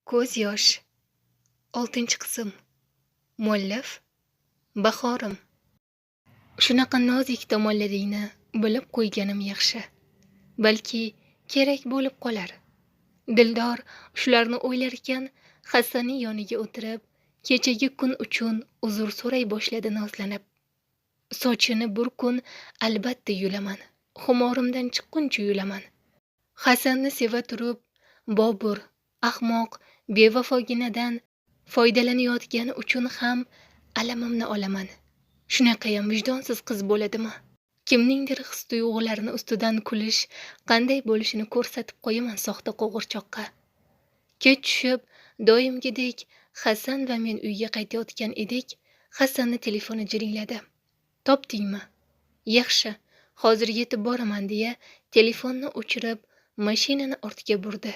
Ko'z yosh. 6-qism. Muallif Bahorim. Shunaqa nozik tomonlaringni bilib qo'yganim yaxshi. Balki kerak bo'lib qolar. Dildor shularni o'ylarkan, Hasanning yoniga o'tirib, kechagi kun uchun uzr so'ray boshladi nozlanib. Sochini bir kun albatta yulaman. Xumorimdan chiqquncha yulaman. Hasanni seva turib, Bobur, ahmoq, bevafoginadan foydalanayotgani uchun ham alamimni olaman. Shunaqayam vijdonsiz qiz bo'ladimi? Kimningdir his-tuyg'ularini ustidan kulish qanday bo'lishini ko'rsatib qo'yaman soxta qo'g'irchoqqa. Kech tushib, doimgidek Hasan va men uyga qaytayotgan edik. Hasanning telefoni jiringladi. Topdingmi? Yaxshi, hozir yetib boraman deya telefonni o'chirib, mashinani ortga burdi.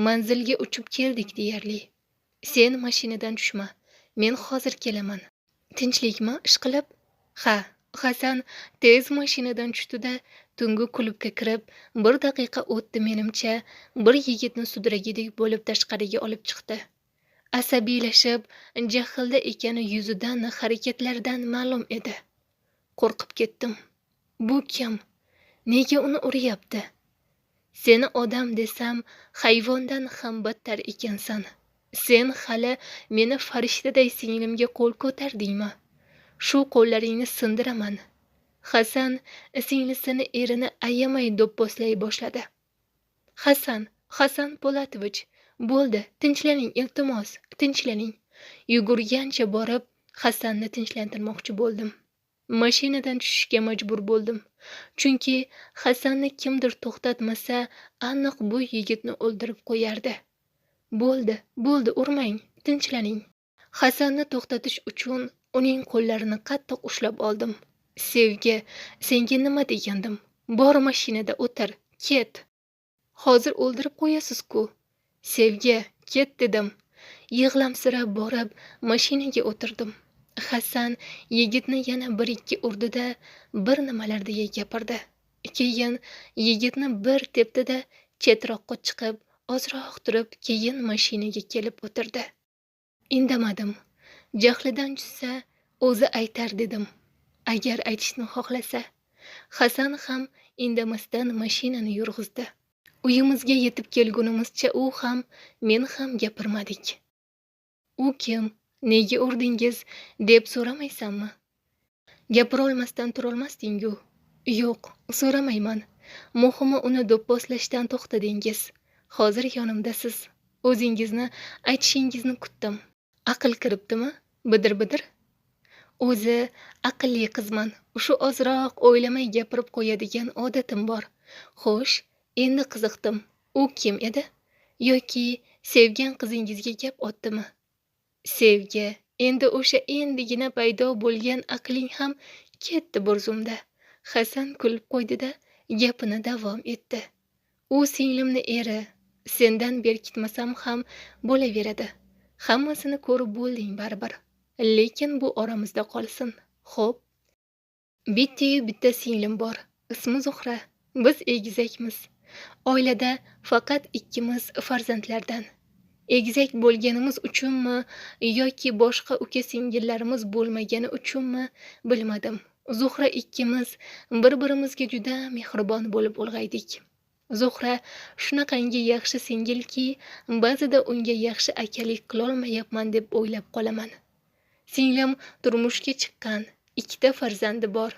Manzilga uchib keldik deyarli. Sen mashinadan tushma. Men hozir kelaman. Tinchlikmi, ishqilib? Ha, Hasan tez mashinadan tushdi-da, tungi klubga kirib, 1 daqiqa o'tdi menimcha, bir yigitni sudragidek bo'lib tashqariga olib chiqdi. Asabiylashib, jahlda ekani yuzidan, harakatlaridan ma'lum edi. Qo'rqib ketdim. Bu kim? Nega uni uryapti? Seni odam desam, hayvondan ham battar ekansan. Sen hali meni farishtaday singlimga qo'l ko'tardingmi? Shu qo'llaringni sindiraman. Hasan singlisini erini ayamay do'pposlay boshladi. Hasan Po'latovich, bo'ldi, tinchlaning iltimos, tinchlaning. Yugurgancha borib, Hasanni tinchlantirmoqchi bo'ldim. Mashinadan tushishga majbur bo'ldim. Chunki Hasanni kimdir to'xtatmasa, aniq bu yigitni o'ldirib qo'yardi. Bo'ldi, urmang, tinchlaning. Hasanni to'xtatish uchun uning qo'llarini qattiq ushlab oldim. Sevgi, senga nima degandim? Bor mashinada o'tir, ket. Hozir o'ldirib qo'yasiz-ku. Sevgi, ket dedim. Yig'lamsirab borib, mashinaga o'tirdim. Hasan yigitni yana 1-2 urdi-da, bir nimalar deya gapirdi. Keyin yigitni bir tepdi-da, chetroqqa chiqib, ozroq turib, keyin mashinaga kelib o'tirdi. Indamadim. Jahlidan tushsa, o'zi aytar dedim. Agar aytishni xohlasa. Hasan ham indamasdan mashinani yurg'izdi. Uyimizga yetib kelgunimizcha u ham, men ham gapirmadik. U kim? Nega urdingiz deb so'ramaysanmi? Gapirolmasdan turolmasdingu. Yo'q, so'ramayman. Muhimi uni do'pposlashdan to'xtadingiz. Hozir yonimdasiz. O'zingizni aytishingizni kutdim. Aql kiribdimi? Bidir. O'zi aqlli qizman. Shu ozroq o'ylamay gapirib qo'yadigan odatim bor. Xo'sh, endi qiziqdim. U kim edi? Yoki sevgan qizingizga gap otdimi? Sevgi, endi o'sha endigina paydo bo'lgan aqling ham ketdi bir zumda. Hasan kulib qo'ydi-da, gapini davom etdi. U singlimni eri, sendan berkitmasam ham bo'laveradi. Hammasini ko'rib bo'lding baribir. Lekin bu oramizda qolsin. Xo'p. Bitta singlim bor. Ismi Zuhra. Biz egizakmiz. Oilada faqat ikkimiz farzandlardan. Egizak bo'lganimiz uchunmi yoki boshqa uka-singillarimiz bo'lmagani uchunmi bilmadim. Zuhra ikkimiz bir-birimizga juda mehribon bo'lib ulg'aydik. Zuhra shunaqangi yaxshi singilki, ba'zida unga yaxshi akalik qilolmayapman deb o'ylab qolaman. Singlim turmushga chiqqan, 2 farzandi bor.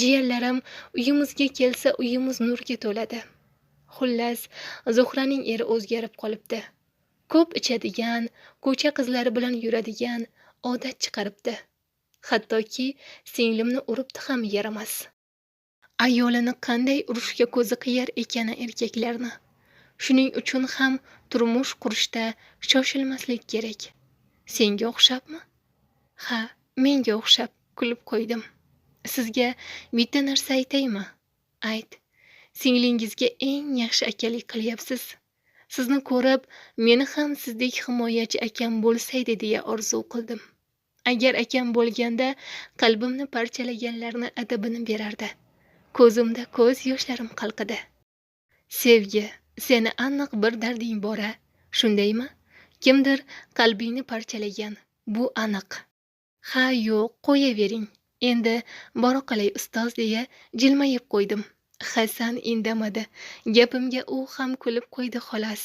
Jiyanlarim uyimizga kelsa, uyimiz nurga to'ladi. Xullas, Zuhraning eri o'zgarib qolibdi. Ko'p ichadigan, ko'cha qizlari bilan yuradigan odat chiqaribdi. Hattoki singlimni uribdi ham yaramas. Ayolini qanday urishga ko'zi qiyar ekani erkaklarni. Shuning uchun ham turmush qurishda shoshilmaslik kerak. Senga o'xshabmi? Ha, menga o'xshab, kulib qo'ydim. Sizga bitta narsa aytaymi? Ayt. Singlingizga eng yaxshi akalik qilyapsiz. Sizni ko'rib, meni ham sizdek himoyachi akam bo'lsaydi deya orzu qildim. Agar akam bo'lganda, qalbimni parchalaganlarni adabini berardi. Ko'zimda ko'z yoshlarim qalqidi. Sevgi, seni aniq bir darding bor-a, shundaymi? Kimdir qalbingni parchalagan, bu aniq. Ha, yo'q, qo'yavering. Endi bora qolay ustoz deya jilmayib qo'ydim. Hasan indamadi. Gapimga u ham kulib qo'ydi xolos.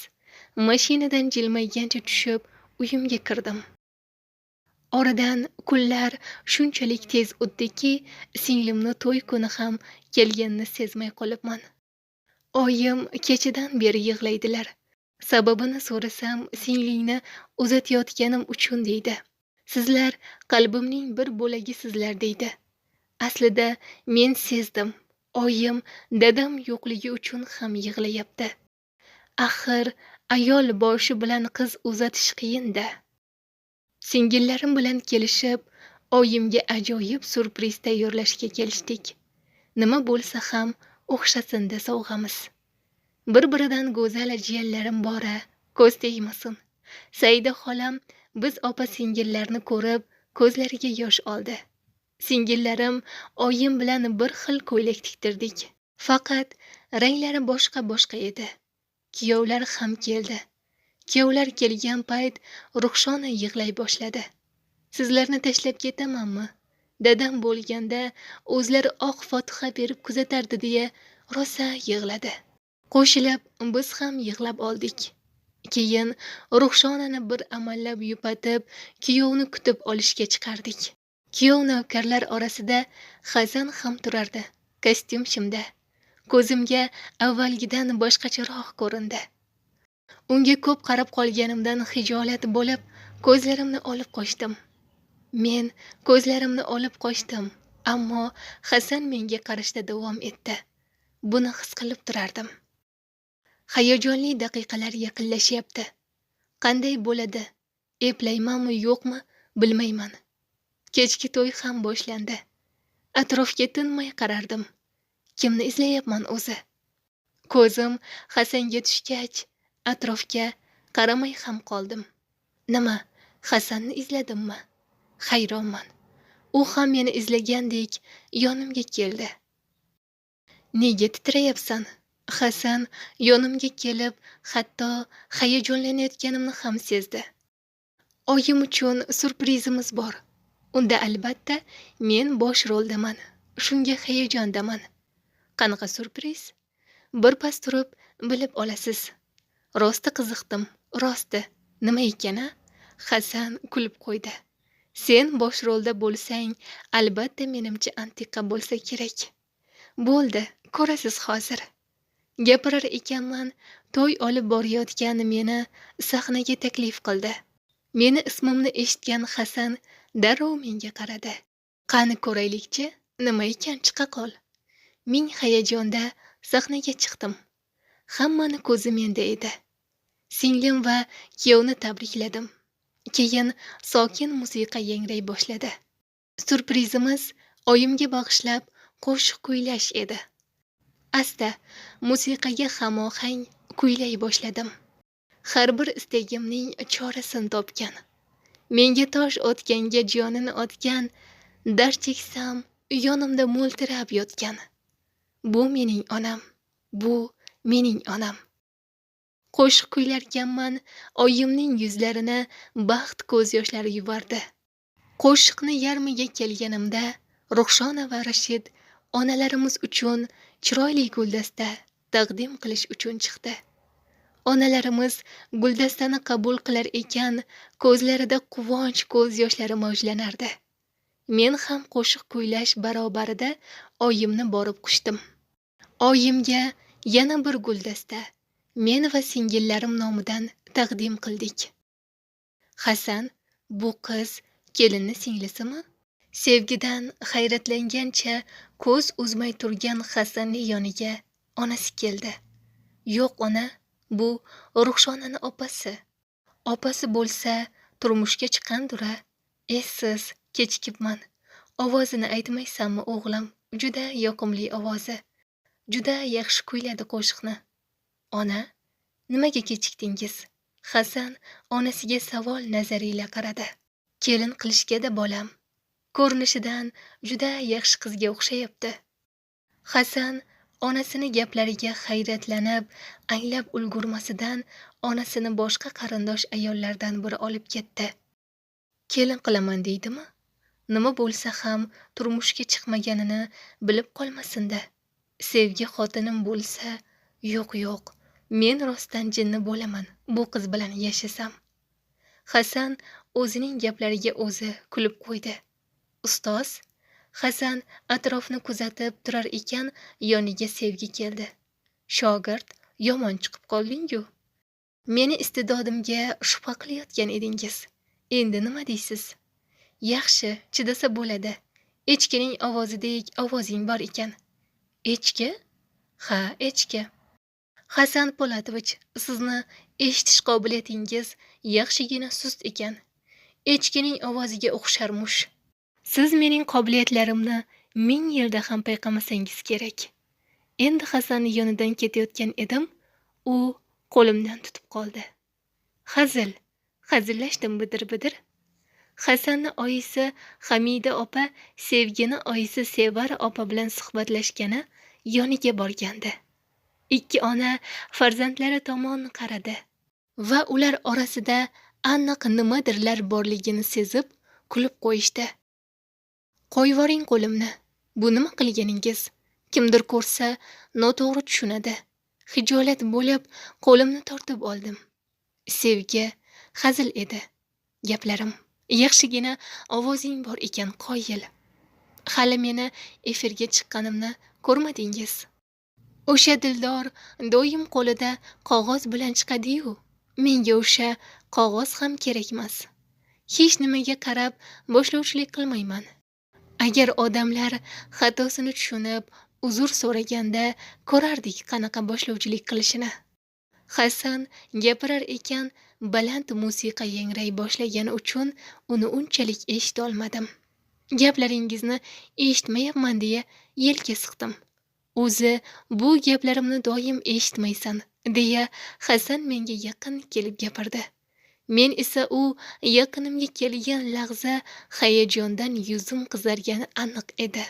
Mashinadan jilmaygancha tushib, uyimga kirdim. Oradan kunlar shunchalik tez o'tdiki, singlimni to'y kuni ham kelganini sezmay qolibman. Oyim kechadan beri yig'laydilar. Sababini so'rasam, singlingni uzatayotganim uchun deydi. Sizlar qalbimning bir bo'lagisizlar deydi. Aslida men sezdim. Oyim dadam yo'qligi uchun ham yig'layapti. Axir ayol boshi bilan qiz uzatish qiyin-da. Singillarim bilan kelishib, oyimga ajoyib surpriz tayyorlashga kelishdik. Nima bo'lsa ham o'xshasin-da sovg'amiz. Bir-biridan go'zal jiyanlarim bora, ko'z tegmasin. Saida xolam biz opa-singillarni ko'rib, ko'zlariga yosh oldi. Singillarim oyim bilan bir xil ko'ylak tiktirdik. Faqat ranglari boshqa edi. Kuyovlar ham keldi. Kuyovlar kelgan payt Ruxshona yig'lay boshladi. Sizlarni tashlab ketamanmi? Dadam bo'lganda o'zlari oq fotiha berib kuzatardi deya rosa yig'ladi. Qo'shilib biz ham yig'lab oldik. Keyin Ruxshonani bir amallab yupatib, kuyovni kutib olishga chiqardik. Kuyov navkarlar orasida Hasan ham turardi, kostyum shimda. Ko'zimga avvalgidan boshqacharoq ko'rindi. Unga ko'p qarab qolganimdan hijolat bo'lib, ko'zlarimni olib qochdim. Men ko'zlarimni olib qochdim, ammo Hasan menga qarashda davom etdi. Buni his qilib turardim. Hayajonli daqiqalar yaqinlashyapti. Qanday bo'ladi? Eplaymanmi yo'qmi, bilmayman. Kechki to'y ham boshlandi. Atrofga tinmay qarardim. Kimni izlayapman o'zi? Ko'zim Hasanga tushgach, atrofga qaramay ham qoldim. Nima, Hasanni izladimmi? Hayronman. U ham meni izlagandek yonimga keldi. Nega titrayapsan? Hasan yonimga kelib, hatto hayajonlanayotganimni ham sezdi. Oyim uchun surprizimiz bor. Unda albatta men bosh roldaman. Shunga hayajondaman. Qanaqa surpriz? Birpas turib bilib olasiz. Rosti qiziqdim, rosti. Nima ekan-a? Hasan kulib qo'ydi. Sen bosh rolda bo'lsang, albatta menimcha antiqa bo'lsa kerak. Bo'ldi, ko'rasiz hozir. Gapirar ekanman, to'y olib borayotgan meni sahnaga taklif qildi. Meni ismimni eshitgan Hasan darrov menga qaradi. Qani ko'raylikchi, nima ekan chiqa qol. Ming hayajonda sahnaga chiqdim. Hammani ko'zi menda edi. Singlim va kuyovni tabrikladim. Keyin sokin musiqa yangray boshladi. Surprizimiz oyimga bag'ishlab qo'shiq kuylash edi. Asta musiqaga hamohang kuylay boshladim. Har bir istagimning chorasini topgan. Menga tosh otganga jonini otgan, dard cheksam yonimda mo'ltirab yotgan. Bu mening onam, bu mening onam. Qo'shiq kuylarkanman, oyimning yuzlarini baxt ko'z yoshlari yuvardi. Qo'shiqni yarmiga kelganimda Ruxshona va Rashid onalarimiz uchun chiroyli guldasta taqdim qilish uchun chiqdi. Onalarimiz guldastani qabul qilar ekan, ko'zlarida quvonch ko'z yoshlari mavjlanardi. Men ham qo'shiq kuylash barobarida oyimni borib quchdim. Oyimga yana bir guldasta men va singillarim nomidan taqdim qildik. Hasan, bu qiz kelinni singlisimi? Sevgidan hayratlangancha ko'z uzmay turgan Hasanning yoniga onasi keldi. Yo'q ona, bu Ruxshonani opasi. Opasi bo'lsa turmushga chiqqandir-a. Siz kechikibman. Ovozini aytmaysanmi o'g'lim? Juda yoqimli ovozi. Juda yaxshi kuyladi qo'shiqni. Ona, nimaga kechikdingiz? Hasan onasiga savol nazariyle qaradi. Kelin qilishga-da bolam. Ko'rinishidan juda yaxshi qizga o'xshayapti. Hasan onasini gaplariga hayratlanib, anglab ulgurmasidan onasini boshqa qarindosh ayollardan biri olib ketdi. Kelin qilaman deydimi? Nima bo'lsa ham turmushga chiqmaganini bilib qolmasin-da. Sevgi xotinim bo'lsa, yo'q, men rostdan jinni bo'laman bu qiz bilan yashasam. Hasan o'zining gaplariga o'zi kulib qo'ydi. Ustoz, Hasan atrofni kuzatib turar ekan, yoniga Sevgi keldi. Shogird, yomon chiqib qolding-ku. Meni istidodimga shubha qilayotgan edingiz. Endi nima deysiz? Yaxshi, chidasa bo'ladi. Echkining ovozidek ovozing bor ekan. Echki? Ha, echki. Hasan Polatovich, sizni eshitish qobiliyatingiz yaxshigina sust ekan. Echkining ovoziga o'xsharmush. Siz mening qobiliyatlarimni 1000 yilda ham payqamasangiz kerak. Endi Hasanning yonidan ketayotgan edim, u qo'limdan tutib qoldi. Hazillashdim bidir-bidir. Hasanni oyisi Hamida opa Sevgini oyisi Sevara opa bilan suhbatlashgani yoniga borgandi. Ikki ona farzandlari tomon qaradi va ular orasida aniq nimadirlar borligini sezib kulib qo'yishdi. Qo'yvoring qo'limni. Bu nima qilganingiz? Kimdir ko'rsa, noto'g'ri tushunadi. Hijolat bo'lib qo'limni tortib oldim. Sevgi hazil edi. Gaplarim yaxshigina ovozing bor ekan, qoyil. Hali meni efirga chiqqanimni ko'rmadingiz. O'sha dildor doim qo'lida qog'oz bilan chiqadi-yu, menga o'sha qog'oz ham kerakmas. Hech nimaga qarab boshlovchilik qilmayman. Agar odamlar xatosini tushunib, uzr so'raganda ko'rardik qanaqa boshlovchilik qilishini. Hasan gapirar ekan, baland musiqa yangray boshlagani uchun uni unchalik eshita olmadim. Gaplaringizni eshitmayapman deya yelka siqdim. O'zi bu gaplarimni doim eshitmaysan deya Hasan menga yaqin kelib gapirdi. Men esa u yaqinimga kelgan lahza hayajondan yuzim qizargani aniq edi.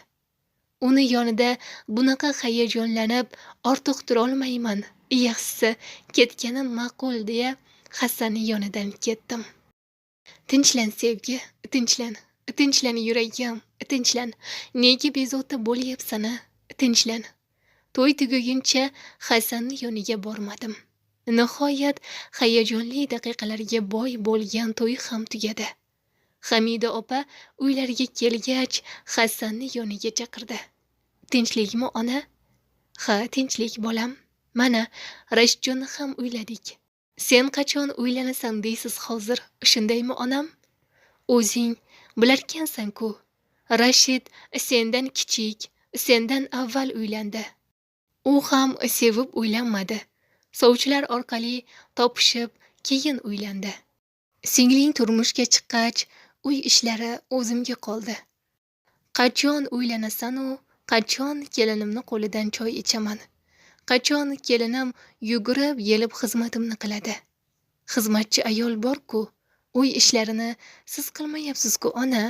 Uni yonida bunaqa hayajonlanib ortiq tura olmayman. Yaxshisi ketganim ma'qul deya Hasanning yonidan ketdim. Tinchlan Sevgi, tinchlan. Tinchlan yuragim, tinchlan. Nega bezovta bo'lyapsan? Tinchlan. To'y tugaguncha Hasanning yoniga bormadim. Nihoyat hayajonli daqiqalarga boy bo'lgan to'y ham tugadi. Hamida opa uylariga kelgach, Hasanning yoniga chaqirdi. Tinchlikmi ona? Ha, tinchlik bolam. Mana Rashidjonni ham uyladik. Sen qachon uylanasan deysiz hozir, shundaymi onam? O'zing bilarkansan-ku. Rashid sendan kichik, sendan avval uylandi. U ham sevib uylanmadi. Sovchilar orqali topishib, keyin uylandi. Singling turmushga chiqqach, uy ishlari o'zimga qoldi. Qachon uylanasan-u, qachon kelinimni qo'lidan choy ichaman. Qachon kelinim yugurib yelib xizmatimni qiladi. Xizmatchi ayol bor-ku, uy ishlarini siz qilmayapsiz-ku ona.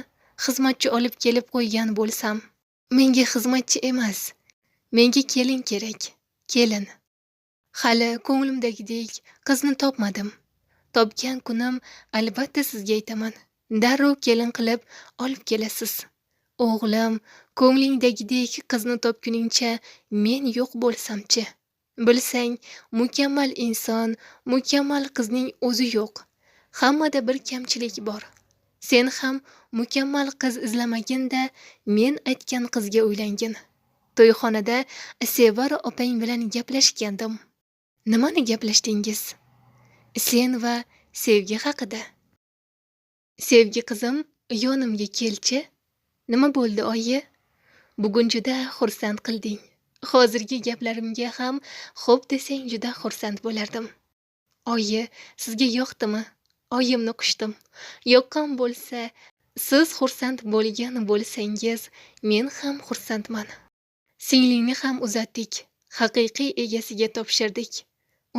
Xizmatchi olib kelib qo'ygan bo'lsam, menga xizmatchi emas, menga kelin kerak. Kelin. Hali ko'nglimdagidek qizni topmadim. Topgan kunim albatta sizga aytaman. Darrov kelin qilib olib kelasiz. O'g'lim, ko'nglingdagidek qizni topguningcha men yo'q bo'lsamchi. Bilsang, mukammal inson, mukammal qizning o'zi yo'q. Hammada bir kamchilik bor. Sen ham mukammal qiz izlamaginda men aytgan qizga uylangin. To'yxonada Sevara opang bilan gaplashgandim. Nimani gaplashdingiz? Sen va Sevgi haqida. Sevgi qizim, yonimga kelchi. Nima bo'ldi oyi? Bugun juda xursand qilding. Hozirgi gaplarimga ham xo'p desang juda xursand bo'lardim. Oyi, sizga yoqdimi? Oyimni qushdim. Yoqqan bo'lsa, siz xursand bo'lgan bo'lsangiz, men ham xursandman. Singlingni ham uzatdik. Haqiqiy egasiga topshirdik.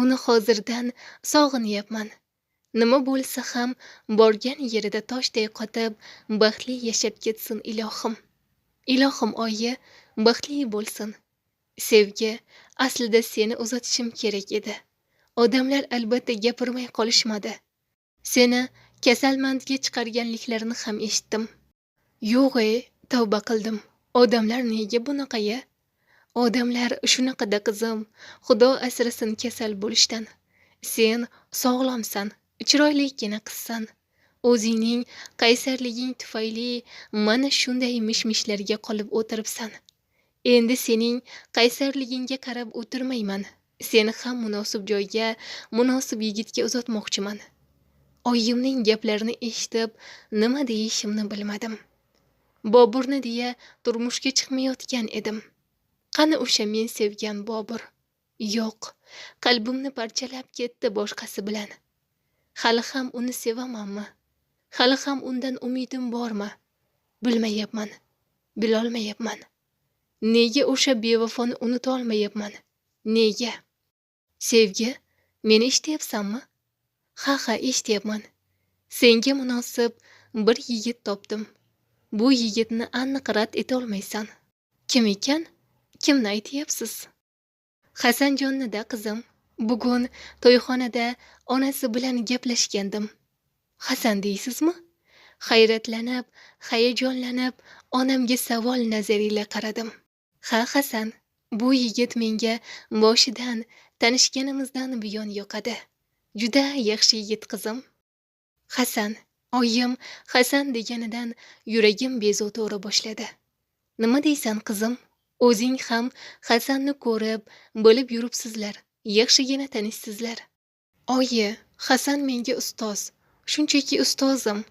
Uni hozirdan sog'inyapman. Nima bo'lsa ham borgan yerida toshday qotib, baxtli yashab ketsin ilohim. Ilohim oyi, baxtli bo'lsin. Sevgi, aslida seni uzatishim kerak edi. Odamlar albatta gapirmay qolishmadi. Seni kasalmandga chiqarganliklarini ham eshitdim. Yo'g', tavba qildim. Odamlar nega bunaqa-ya? Odamlar shunaqada qizim, Xudo asrasin kasal bo'lishdan. Sen sog'lomsan, chiroyligina qizsan. O'zingning qaysarliging tufayli mana shunday mishmishlarga qolib o'tiribsan. Endi sening qaysarligingga qarab o'tirmayman. Seni ham munosib joyga, munosib yigitga uzatmoqchiman. Oyimning gaplarini eshitib, nima deyishimni bilmadim. Boburni deya turmushga chiqmayotgan edim. Qani o'sha men sevgan Bobur? Yo'q, qalbimni parchalab ketdi boshqasi bilan. Hali ham uni sevamanmi? Hali ham undan umidim bormi? Bilmayapman, bilolmayapman. Nega o'sha bevafoni unuta olmayapman? Nega? Sevgi, meni eshityapsanmi? Ha, eshityapman. Senga munosib bir yigit topdim. Bu yigitni aniq rad eta olmaysan. Kim ekan? Kimni aytyapsiz? Hasanjonni-da qizim. Bugun to'yxonada onasi bilan gaplashgandim. Hasan deysizmi? Hayratlanib, hayajonlanib, onamga savol nazariyle qaradim. Ha, Hasan, bu yigit menga boshidan tanishganimizdan buyon yoqadi. Juda yaxshi yigit qizim. Hasan, oyim Hasan deganidan yuragim bezovta ura boshladi. Nima deysan qizim? O'zing ham Hasanni ko'rib, bilib yuribsizlar. Yaxshigina tanishsizlar. Oyi, Hasan menga ustoz. Shunchaki ustozim.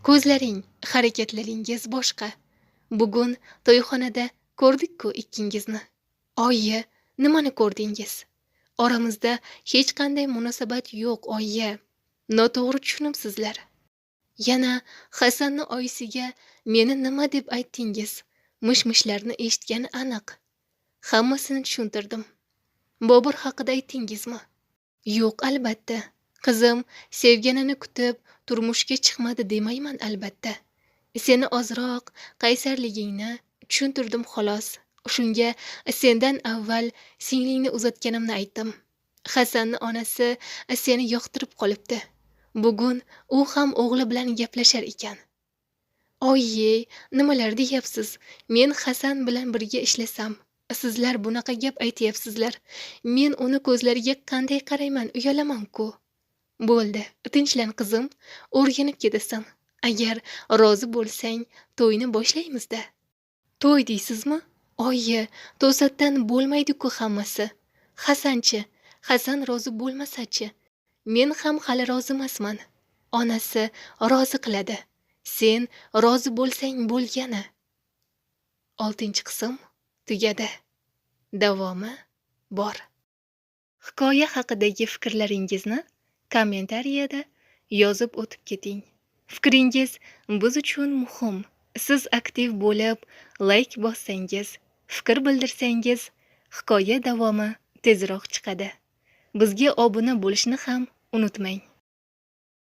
Ko'zlaring, harakatlaringiz boshqa. Bugun to'yxonada ko'rdik-ku ikkingizni. Oyi, nimani ko'rdingiz? Oramizda hech qanday munosabat yo'q, oyi. Noto'g'ri tushunibsizlar. Yana Hasanni oyisiga meni nima deb aytdingiz? Mish-mishlarni eshitgani aniq. Hammasini tushuntirdim. Bobur haqida aytdingizmi? Yo'q, albatta. Qizim sevganini kutib turmushga chiqmadi demayman albatta. Seni ozroq qaysarligingni tushuntirdim xolos. Shunga sendan avval singlingni uzatganimni aytdim. Hasanni onasi seni yoqtirib qolibdi. Bugun u ham o'g'li bilan gaplashar ekan. Oyi, nimalar deyapsiz? Men Hasan bilan birga ishlasam, sizlar bunaqa gap aytyapsizlar. Men uni ko'zlariga qanday qarayman, uyalaman-ku. Bo'ldi, tinchlan qizim, o'rganib ketasan. Agar rozi bo'lsang, to'yni boshlaymiz-da. To'y deysizmi? Oyi, to'satdan bo'lmaydi-ku hammasi. Hasanchi, Hasan rozi bo'lmasa-chi? Men ham hali rozi emasman. Onasi rozi qiladi. Sen rozi bo'lsang bo'lgani. 6-qism tugadi. Davomi bor. Hikoya haqidagi fikrlaringizni kommentariyada yozib o'tib keting. Fikringiz biz uchun muhim. Siz aktiv bo'lib, like bossangiz, fikr bildirsangiz, hikoya davomi tezroq chiqadi. Bizga obuna bo'lishni ham unutmang.